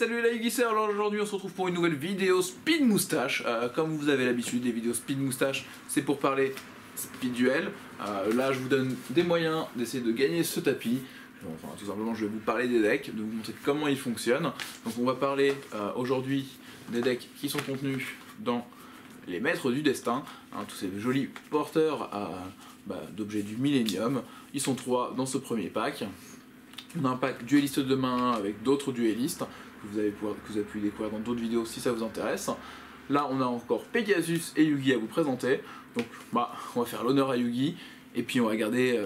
salut la Yugisser. Alors aujourd'hui on se retrouve pour une nouvelle vidéo Speed Moustache. Comme vous avez l'habitude des vidéos Speed Moustache, c'est pour parler Speed Duel. Là je vous donne des moyens d'essayer de gagner ce tapis. Enfin tout simplement je vais vous parler des decks, de vous montrer comment ils fonctionnent. Donc on va parler aujourd'hui des decks qui sont contenus dans les Maîtres du Destin, tous ces jolis porteurs d'objets du Millennium. Ils sont 3 dans ce premier pack. On a un pack dueliste de main avec d'autres duellistes que vous avez pu découvrir dans d'autres vidéos si ça vous intéresse. Là on a encore Pegasus et Yugi à vous présenter. Donc on va faire l'honneur à Yugi et puis on va garder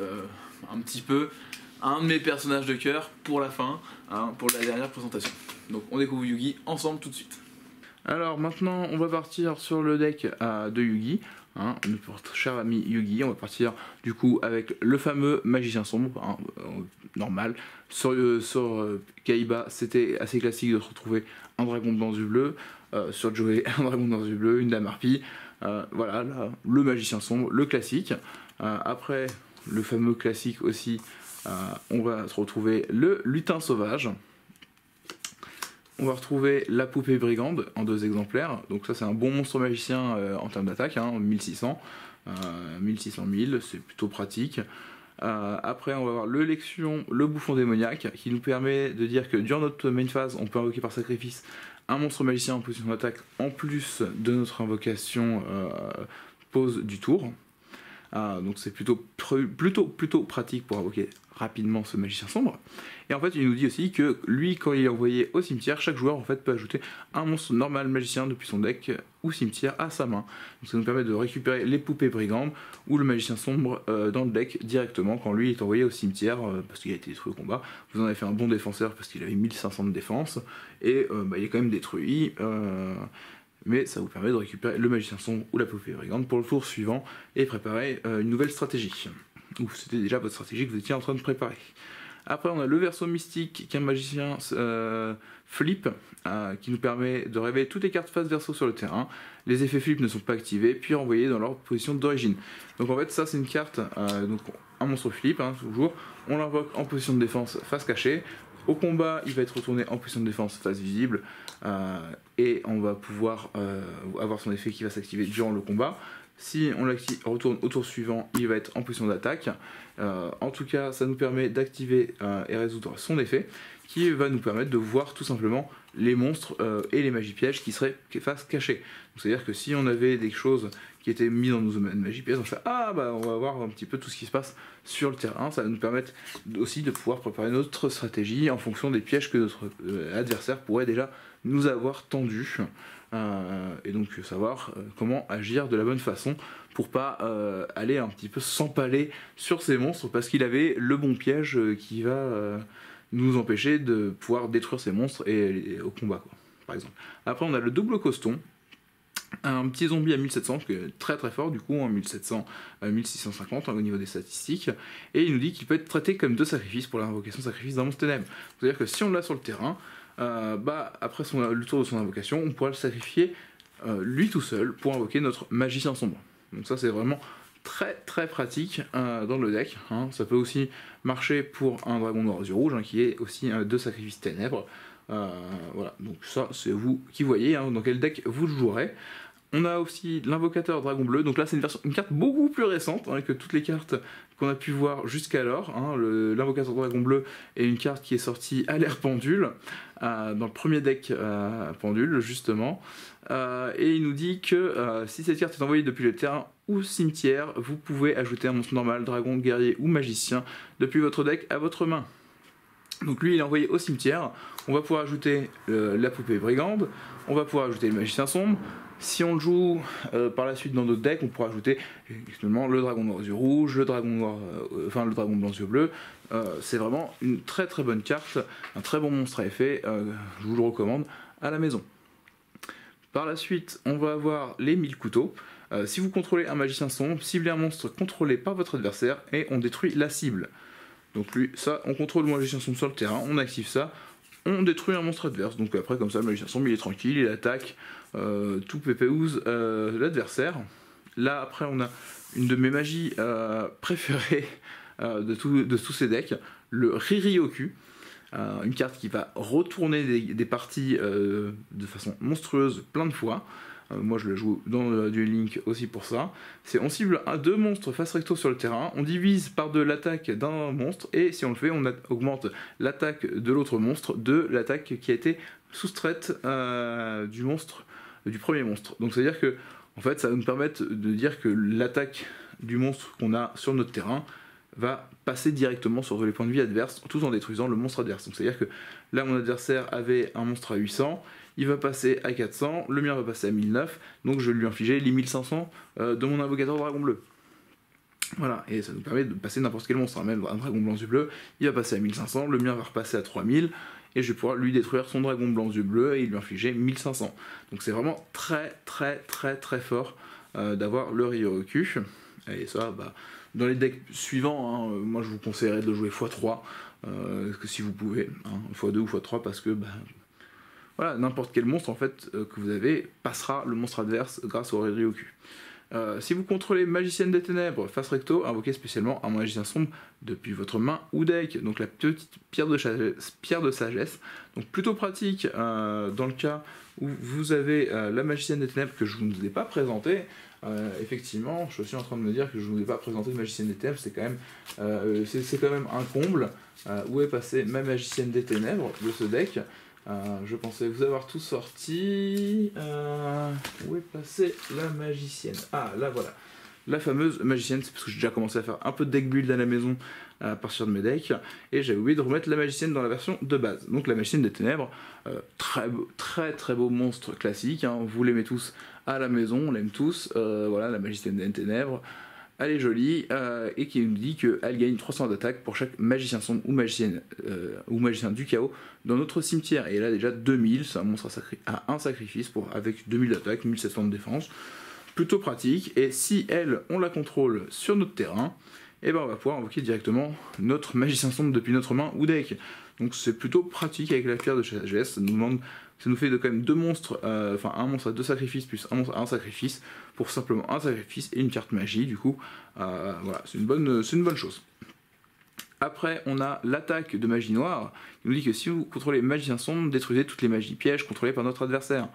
un petit peu un de mes personnages de cœur pour la fin, pour la dernière présentation. Donc on découvre Yugi ensemble tout de suite. Alors maintenant on va partir sur le deck de Yugi, notre cher ami Yugi. On va partir du coup avec le fameux magicien sombre, normal. Sur Kaiba c'était assez classique de se retrouver un dragon blanc du bleu, sur Joey un dragon blanc du bleu, une dame harpie, voilà là, le magicien sombre, le classique. Après le fameux classique aussi, on va se retrouver le lutin sauvage. On va retrouver la poupée brigande en 2 exemplaires, donc ça c'est un bon monstre magicien en termes d'attaque, 1600, 1000, c'est plutôt pratique. Après on va avoir le Lexion, le bouffon démoniaque, qui nous permet de dire que durant notre main phase, on peut invoquer par sacrifice un monstre magicien en position d'attaque, en plus de notre invocation pause du tour. Donc c'est plutôt pratique pour invoquer rapidement ce magicien sombre. Et en fait il nous dit aussi que lui, quand il est envoyé au cimetière, chaque joueur en fait peut ajouter un monstre normal magicien depuis son deck ou cimetière à sa main. Donc ça nous permet de récupérer les poupées brigandes ou le magicien sombre dans le deck directement quand lui est envoyé au cimetière parce qu'il a été détruit au combat. Vous en avez fait un bon défenseur parce qu'il avait 1500 de défense et il est quand même détruit. Mais ça vous permet de récupérer le magicien sombre ou la poupée brigande pour le tour suivant et préparer une nouvelle stratégie. Ou c'était déjà votre stratégie que vous étiez en train de préparer. Après on a le verso mystique qui est un magicien flip qui nous permet de révéler toutes les cartes face verso sur le terrain. Les effets flip ne sont pas activés puis renvoyés dans leur position d'origine. Donc en fait ça c'est une carte, donc un monstre flip toujours. On l'invoque en position de défense face cachée. Au combat, il va être retourné en position de défense face visible et on va pouvoir avoir son effet qui va s'activer durant le combat. Si on retourne au tour suivant, il va être en position d'attaque. En tout cas, ça nous permet d'activer et résoudre son effet qui va nous permettre de voir tout simplement les monstres et les magies pièges qui seraient face cachée. C'est-à-dire que si on avait des choses qui étaient mises dans nos magies pièges, on fait on va voir un petit peu tout ce qui se passe sur le terrain. Ça va nous permettre aussi de pouvoir préparer notre stratégie en fonction des pièges que notre adversaire pourrait déjà nous avoir tendus. Et donc savoir comment agir de la bonne façon pour pas aller un petit peu s'empaler sur ces monstres parce qu'il avait le bon piège qui va nous empêcher de pouvoir détruire ces monstres et au combat par exemple. Après on a le double coston, un petit zombie à 1700 qui est très très fort du coup, 1700 1650 au niveau des statistiques, et il nous dit qu'il peut être traité comme 2 sacrifices pour l'invocation sacrifice d'un monstre ténèbres. C'est à dire que si on l'a sur le terrain, après le tour de son invocation, on pourra le sacrifier lui tout seul pour invoquer notre magicien sombre. Donc ça c'est vraiment très très pratique dans le deck. Ça peut aussi marcher pour un dragon noir aux yeux rouges qui est aussi 2 sacrifices ténèbres. Voilà, donc ça c'est vous qui voyez dans quel deck vous jouerez. On a aussi l'invocateur dragon bleu, donc là c'est une carte beaucoup plus récente que toutes les cartes qu'on a pu voir jusqu'alors. L'invocateur dragon bleu est une carte qui est sortie à l'ère pendule, dans le premier deck pendule justement, et il nous dit que si cette carte est envoyée depuis le terrain ou cimetière, vous pouvez ajouter un monstre normal, dragon, guerrier ou magicien depuis votre deck à votre main. Donc lui il est envoyé au cimetière, on va pouvoir ajouter la poupée brigande, on va pouvoir ajouter le magicien sombre. Si on le joue par la suite dans d'autres decks, on pourra ajouter justement le dragon noir aux yeux rouges, le dragon le dragon blanc aux yeux bleus. C'est vraiment une très très bonne carte, un très bon monstre à effet, je vous le recommande à la maison. Par la suite, on va avoir les 1000 couteaux. Si vous contrôlez un magicien sombre, ciblez un monstre contrôlé par votre adversaire et on détruit la cible. Donc lui, ça, on contrôle le magicien sombre sur le terrain, on active ça, on détruit un monstre adverse. Donc après, comme ça, le magicien sombre, il est tranquille, il attaque, tout pépéouse l'adversaire. Là, après, on a une de mes magies préférées de tous ces decks, le Ririoku. une carte qui va retourner des parties de façon monstrueuse plein de fois. Moi je le joue dans Duel Link aussi pour ça. C'est on cible deux monstres face recto sur le terrain, on divise par deux l'attaque d'un monstre, et si on le fait, on augmente l'attaque de l'autre monstre de l'attaque qui a été soustraite du premier monstre. Donc c'est à dire que en fait ça va nous permettre de dire que l'attaque du monstre qu'on a sur notre terrain va passer directement sur les points de vie adverses tout en détruisant le monstre adverse. Donc c'est à dire que là mon adversaire avait un monstre à 800, il va passer à 400, le mien va passer à 1009, donc je vais lui infliger les 1500 de mon invocateur dragon bleu. Voilà, et ça nous permet de passer n'importe quel monstre, même un dragon blanc yeux bleu, il va passer à 1500, le mien va repasser à 3000, et je vais pouvoir lui détruire son dragon blanc yeux bleu et lui infliger 1500. Donc c'est vraiment très fort d'avoir le Ryoku. Et ça, dans les decks suivants, moi je vous conseillerais de le jouer x3, que si vous pouvez, x2 ou x3, parce que voilà, n'importe quel monstre en fait que vous avez passera le monstre adverse grâce au Ryoku. Si vous contrôlez Magicienne des Ténèbres face recto, invoquez spécialement un magicien sombre depuis votre main ou deck, donc la petite pierre de sagesse, donc plutôt pratique dans le cas où vous avez la Magicienne des Ténèbres que je ne vous ai pas présentée. Effectivement, je suis en train de me dire que je ne vous ai pas présenté de Magicienne des Ténèbres, c'est quand même un comble. Où est passée ma Magicienne des Ténèbres de ce deck? Je pensais vous avoir tout sorti. Où est passée la magicienne? Ah, là voilà. La fameuse magicienne, c'est parce que j'ai déjà commencé à faire un peu de deck build à la maison à partir de mes decks, et j'avais oublié de remettre la magicienne dans la version de base. Donc la magicienne des ténèbres, très beau monstre classique, vous l'aimez tous à la maison, on l'aime tous. Voilà, la magicienne des ténèbres. Elle est jolie, et qui nous dit qu'elle gagne 300 d'attaque pour chaque magicien sombre ou magicien du chaos dans notre cimetière. Et elle a déjà 2000, c'est un monstre à un sacrifice avec 2000 d'attaque, 1700 de défense. Plutôt pratique, et si on la contrôle sur notre terrain, et on va pouvoir invoquer directement notre magicien sombre depuis notre main ou deck. Donc c'est plutôt pratique avec la pierre de sagesse, ça nous fait quand même deux monstres, un monstre à 2 sacrifices plus un monstre à 1 sacrifice, pour simplement un sacrifice et une carte magie, du coup, voilà, c'est une bonne chose. Après, on a l'attaque de magie noire, qui nous dit que si vous contrôlez magicien sombre, détruisez toutes les magies pièges contrôlées par notre adversaire.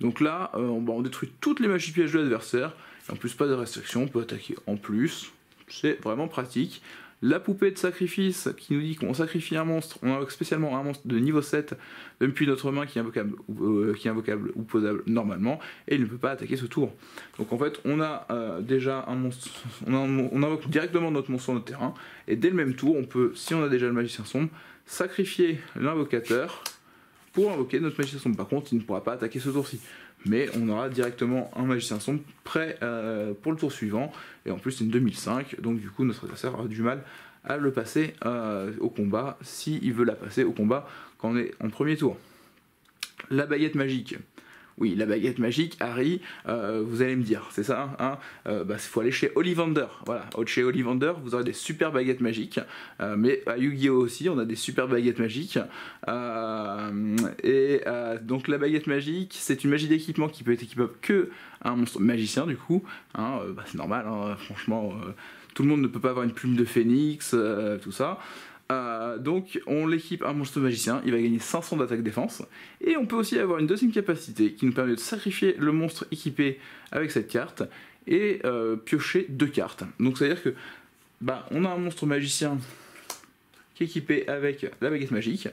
Donc là, on détruit toutes les magies pièges de l'adversaire, et en plus pas de restriction, on peut attaquer en plus, c'est vraiment pratique. La poupée de sacrifice qui nous dit qu'on sacrifie un monstre, on invoque spécialement un monstre de niveau 7 depuis notre main qui est invocable ou posable normalement, et il ne peut pas attaquer ce tour. Donc en fait on a déjà un monstre, on invoque directement notre monstre sur notre terrain, et dès le même tour on peut, si on a déjà le magicien sombre, sacrifier l'invocateur pour invoquer notre magicien sombre. Par contre il ne pourra pas attaquer ce tour-ci, mais on aura directement un magicien sombre prêt pour le tour suivant, et en plus c'est une 2005, donc du coup notre adversaire aura du mal à le passer au combat, s'il veut la passer au combat quand on est en premier tour. La baguette magique. Oui, la baguette magique, Harry, vous allez me dire, c'est ça, il faut aller chez Ollivander. Voilà, chez Ollivander, vous aurez des super baguettes magiques, mais à Yu-Gi-Oh aussi, on a des super baguettes magiques. Donc la baguette magique, c'est une magie d'équipement qui peut être équipable que à un monstre magicien, du coup. C'est normal, franchement, tout le monde ne peut pas avoir une plume de phénix, tout ça. Donc on l'équipe un monstre magicien, il va gagner 500 d'attaque défense, et on peut aussi avoir une deuxième capacité qui nous permet de sacrifier le monstre équipé avec cette carte et piocher 2 cartes. Donc c'est à dire que on a un monstre magicien qui est équipé avec la baguette magique,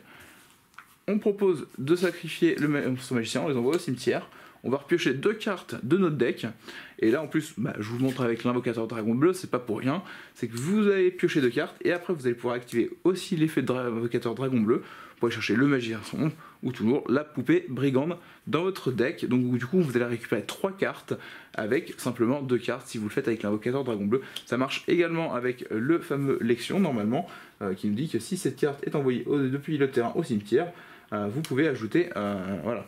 on propose de sacrifier le monstre magicien, on les envoie au cimetière, on va repiocher 2 cartes de notre deck, et là en plus, je vous montre avec l'invocateur dragon bleu, c'est pas pour rien, c'est que vous allez piocher 2 cartes, et après vous allez pouvoir activer aussi l'effet de l'invocateur dragon bleu, pour aller chercher le magicien sombre, ou toujours la poupée brigande dans votre deck, donc du coup vous allez récupérer 3 cartes, avec simplement 2 cartes si vous le faites avec l'invocateur dragon bleu. Ça marche également avec le fameux Lexion, normalement, qui nous dit que si cette carte est envoyée depuis le terrain au cimetière, vous pouvez ajouter, voilà,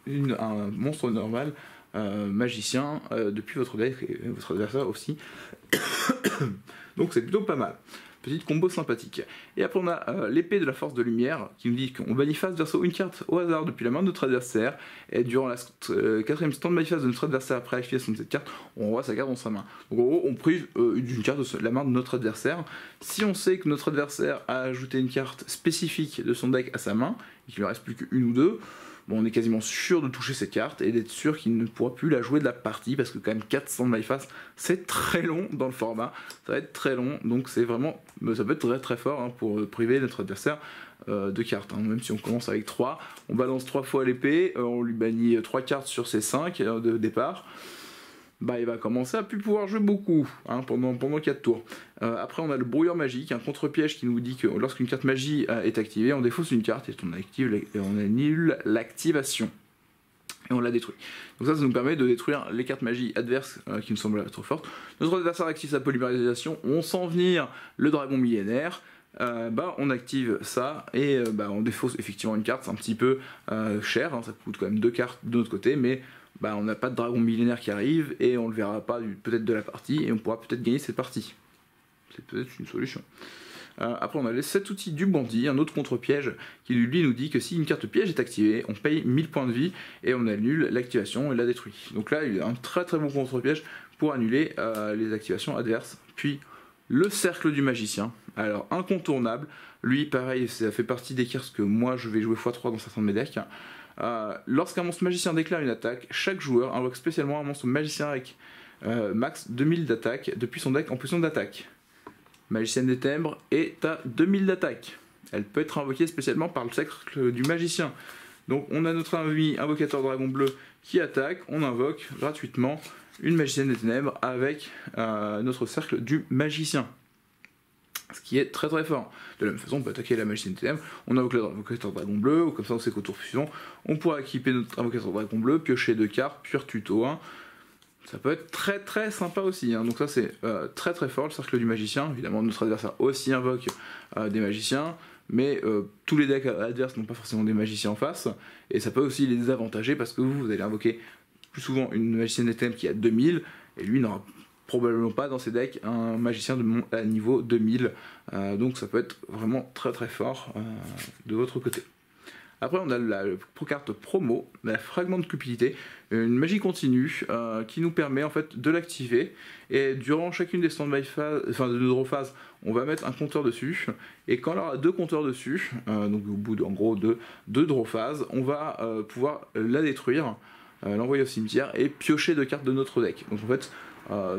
un monstre normal magicien depuis votre deck, et votre adversaire aussi. Donc c'est plutôt pas mal. petite combo sympathique. Et après on a l'épée de la force de lumière qui nous dit qu'on bannit face verso une carte au hasard depuis la main de notre adversaire, et durant la quatrième stand-by phase de notre adversaire après l'activation de cette carte, on renvoie sa carte dans sa main. Donc en gros on prive d'une carte de la main de notre adversaire. Si on sait que notre adversaire a ajouté une carte spécifique de son deck à sa main, et qu'il ne lui reste plus qu'une ou deux, bon, on est quasiment sûr de toucher cette carte et d'être sûr qu'il ne pourra plus la jouer de la partie, parce que quand même 4 stand-by phase c'est très long dans le format, ça va être très long, donc c'est vraiment, ça peut être très très fort hein, pour priver notre adversaire de cartes, hein. Même si on commence avec 3, on balance 3 fois l'épée, on lui bannit 3 cartes sur ses 5 de départ, bah il va commencer à plus pouvoir jouer beaucoup hein, pendant 4 tours. Après on a le brouilleur magique, un contre-piège qui nous dit que lorsqu'une carte magie est activée, on défausse une carte et on annule l'activation. Et on la détruit. Donc ça nous permet de détruire les cartes magie adverses qui nous semblent trop fortes. Notre adversaire active sa polymérisation, on sent venir le dragon millénaire, on active ça et on défausse effectivement une carte, c'est un petit peu cher, hein, ça coûte quand même 2 cartes de notre côté, mais on n'a pas de dragon millénaire qui arrive et on le verra pas peut-être de la partie et on pourra peut-être gagner cette partie. C'est peut-être une solution. Après on a les 7 outils du bandit, un autre contre-piège qui lui nous dit que si une carte piège est activée, on paye 1000 points de vie et on annule l'activation et la détruit. Donc là il y a un très très bon contre-piège pour annuler les activations adverses. Puis le cercle du magicien, alors incontournable, lui pareil ça fait partie des cartes que moi je vais jouer x3 dans certains de mes decks. Lorsqu'un monstre magicien déclare une attaque, chaque joueur invoque spécialement un monstre magicien avec max 2000 d'attaque depuis son deck en position d'attaque. Magicienne des Ténèbres est à 2000 d'attaque. Elle peut être invoquée spécialement par le cercle du magicien. Donc on a notre ami invocateur dragon bleu qui attaque, on invoque gratuitement une magicienne des ténèbres avec notre cercle du magicien. Ce qui est très très fort. De la même façon on peut attaquer la magicienne des ténèbres, on invoque l'invocateur dragon bleu, ou comme ça on sait qu'au tour suivant, on pourra équiper notre invocateur dragon bleu, piocher 2 cartes, puis tuto 1. Ça peut être très très sympa aussi, hein. Donc ça c'est très très fort, le cercle du magicien. Évidemment notre adversaire aussi invoque des magiciens, mais tous les decks adverses n'ont pas forcément des magiciens en face, et ça peut aussi les désavantager parce que vous allez invoquer plus souvent une magicienne des ténèbres qui a 2000, et lui n'aura probablement pas dans ses decks un magicien à niveau 2000, donc ça peut être vraiment très très fort de votre côté. Après on a la carte promo, la fragment de cupidité, une magie continue qui nous permet en fait de l'activer, et durant chacune des stand-by phases, enfin de draw phases, on va mettre un compteur dessus, et quand on aura 2 compteurs dessus, donc au bout en gros de 2 draw phases, on va pouvoir la détruire, l'envoyer au cimetière et piocher 2 cartes de notre deck. Donc en fait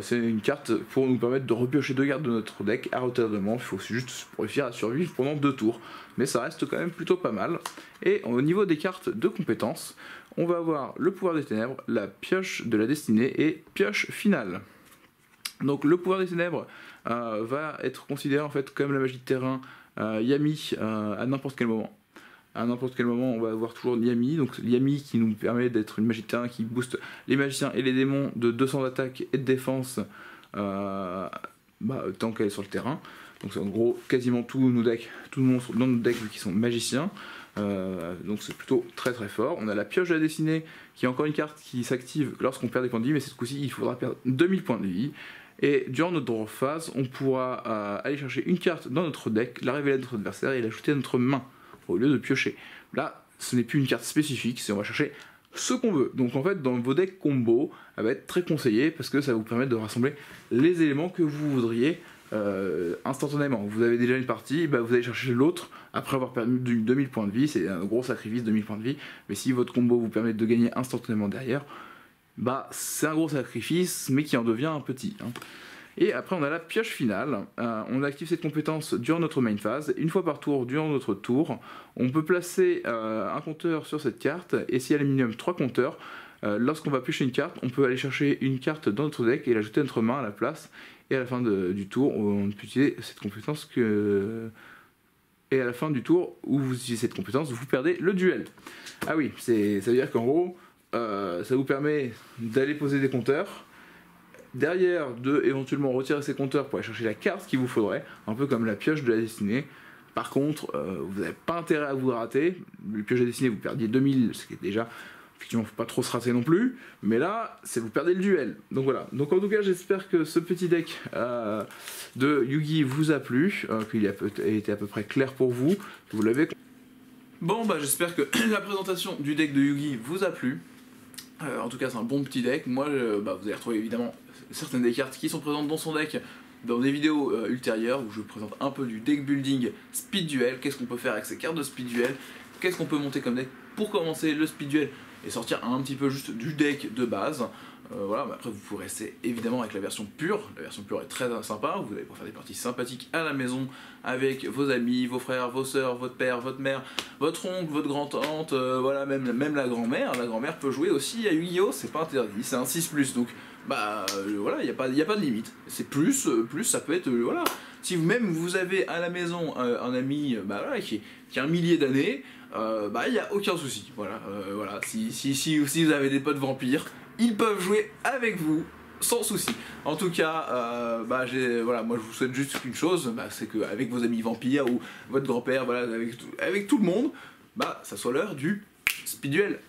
c'est une carte pour nous permettre de repiocher 2 cartes de notre deck à retardement. Il faut juste réussir à survivre pendant 2 tours, mais ça reste quand même plutôt pas mal. Et au niveau des cartes de compétences, on va avoir le pouvoir des ténèbres, la pioche de la destinée et pioche finale. Donc le pouvoir des ténèbres va être considéré en fait comme la magie de terrain Yami à n'importe quel moment. À n'importe quel moment on va avoir toujours Yami, donc Yami qui nous permet d'être une magie de terrain qui booste les magiciens et les démons de 200 d'attaque et de défense tant qu'elle est sur le terrain. Donc c'est en gros quasiment tous nos decks, tous les monstres dans nos decks qui sont magiciens, donc c'est plutôt très très fort. On a la pioche de la destinée qui est encore une carte qui s'active lorsqu'on perd des points de vie, mais cette coup-ci il faudra perdre 2000 points de vie. Et durant notre draw phase, on pourra aller chercher une carte dans notre deck, la révéler à notre adversaire et l'ajouter à notre main, au lieu de piocher. Là, ce n'est plus une carte spécifique, c'est on va chercher ce qu'on veut. Donc en fait, dans vos decks combo, ça va être très conseillé parce que ça va vous permettre de rassembler les éléments que vous voudriez instantanément. Vous avez déjà une partie, vous allez chercher l'autre après avoir perdu 2000 points de vie, c'est un gros sacrifice, 2000 points de vie, mais si votre combo vous permet de gagner instantanément derrière, c'est un gros sacrifice, mais qui en devient un petit, hein. Et après on a la pioche finale, on active cette compétence durant notre main phase, une fois par tour durant notre tour, on peut placer un compteur sur cette carte, et s'il y a le minimum 3 compteurs, lorsqu'on va piocher une carte, on peut aller chercher une carte dans notre deck et l'ajouter à notre main à la place, et à la fin du tour, on peut utiliser cette compétence et à la fin du tour où vous utilisez cette compétence, vous perdez le duel. Ah oui, ça veut dire qu'en gros, ça vous permet d'aller poser des compteurs, derrière de éventuellement retirer ces compteurs pour aller chercher la carte qu'il vous faudrait, un peu comme la pioche de la destinée. Par contre, vous n'avez pas intérêt à vous rater. Le pioche de la destinée, vous perdiez 2000, ce qui est déjà Effectivement, faut pas trop se rater non plus, mais là, c'est vous perdez le duel. Donc voilà. Donc en tout cas, j'espère que ce petit deck de Yugi vous a plu, qu'il a été à peu près clair pour vous, que vous l'avez. Bon, bah j'espère que la présentation du deck de Yugi vous a plu. En tout cas, c'est un bon petit deck. Moi, vous allez retrouver évidemment certaines des cartes qui sont présentes dans son deck dans des vidéos ultérieures où je vous présente un peu du deck building speed duel. Qu'est-ce qu'on peut faire avec ces cartes de speed duel? Qu'est-ce qu'on peut monter comme deck pour commencer le speed duel et sortir un petit peu juste du deck de base. Voilà, mais après vous pourrez rester évidemment avec la version pure. La version pure est très sympa, vous allez pouvoir faire des parties sympathiques à la maison avec vos amis, vos frères, vos sœurs, votre père, votre mère, votre oncle, votre grand-tante, voilà, même la grand-mère. La grand-mère peut jouer aussi à Yu-Gi-Oh! C'est pas interdit, c'est un 6+, donc voilà, il n'y a pas de limite. C'est plus, ça peut être, voilà. Si vous-même vous avez à la maison un ami voilà, qui a un millier d'années, il n'y a aucun souci. Voilà, voilà. Si vous avez des potes vampires, ils peuvent jouer avec vous sans souci. En tout cas, voilà, moi je vous souhaite juste une chose, c'est qu'avec vos amis vampires ou votre grand-père, voilà, avec tout le monde, ça soit l'heure du speed duel.